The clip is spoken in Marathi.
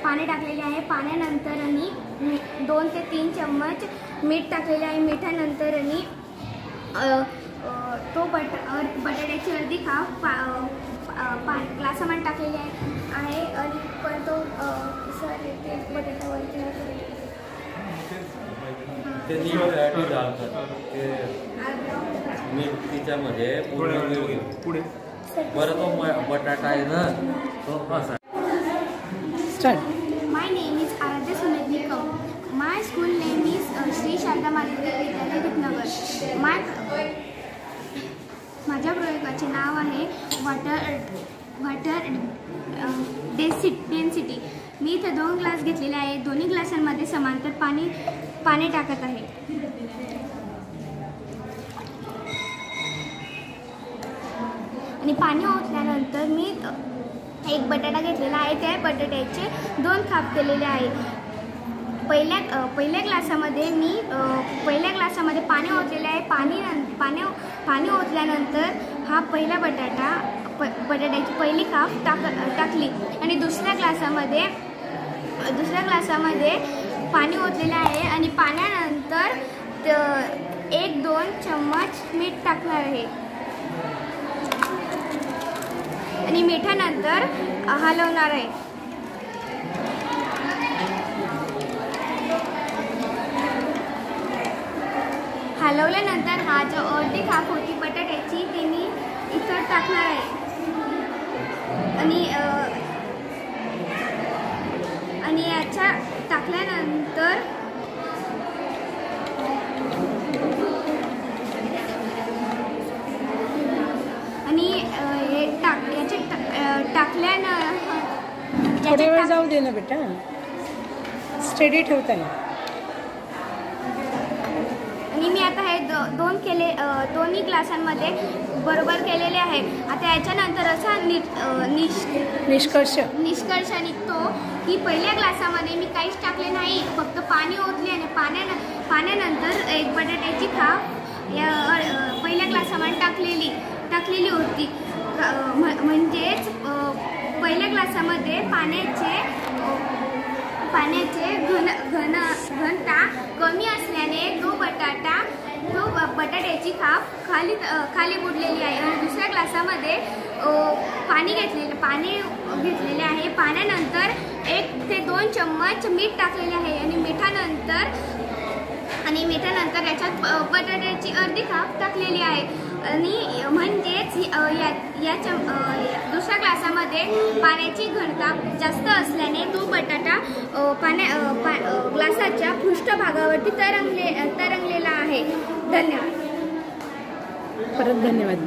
पाणी टाकलेले आहे। पाण्यानंतर आणि 2 ते 3 चम्मच मीठ टाकलेले आहे। मिठानंतर आणि तो बटाट्याची अर्धी हाफ ग्लासामध्ये टाकलेली आहे आणि पण तो ते बटाट्यावरती तिच्यामध्ये पुढे बरं तो बटाटा आहे ना तो असा। My name is Aaradhya Sunil Nikam. My school name is Shri Sharada Madhyamik Vidyalaya Rupnagar. माझ्या प्रयोगाचे नाव आहे वॉटर डेन्सिटी। मी इथे 2 ग्लास घेतलेले आहे। दोन्ही ग्लासांमध्ये समांतर पाणी टाकत आहे। आणि पाणी ओतल्यानंतर मी एक बटाटा घेतलेला आहे। त्या बटाट्याचे 2 काप केलेले आहे। पहिल्या ग्लासामध्ये पाणी ओतलेले आहे। पाणी ओतल्यानंतर हा पहिला बटाट्याची पहिली काप टाकली आणि दुसऱ्या ग्लासामध्ये पाणी ओतलेले आहे आणि पाण्यानंतर 1-2 चम्मच मीठ टाकणार आहे आणि मिठानंतर हलवणार आहे। हलवल्यानंतर हा जो अर्धी काप होती बटाट्याची ती मी इथं टाकणार आहे आणि याच्या टाकल्यानंतर थोडे वेळ जाऊ दे ना बेटा, स्टेडी ठेवताना। आणि मी आता हे दोन्ही ग्लासांमध्ये बरोबर केलेले आहे। आता याच्यानंतर असा निष्कर्ष निघतो की पहिल्या ग्लासामध्ये मी काहीच टाकले नाही, फक्त पाणी ओतले आणि पाण्यानंतर एक बटाट्याची काप या पहिल्या ग्लासामध्ये टाकलेली होती। म्हणजेच पहिल्या ग्लासामध्ये पाण्याचे घनता कमी असल्याने तो बटाट्याची काप खाली बुडलेली आहे। आणि दुसऱ्या ग्लासामध्ये पाणी घेतलेले आहे। पाण्यानंतर 1 ते 2 चम्मच मीठ टाकलेले आहे आणि मिठानंतर याच्यात बटाट्याची अर्धी काप टाकलेली आहे आणि म्हणजेच दुसऱ्या ग्लासामध्ये पाण्याची घनता जास्त असल्याने तो बटाटा ग्लासाच्या पृष्ठभागावरती तरंगलेला आहे। धन्यवाद। परत धन्यवाद।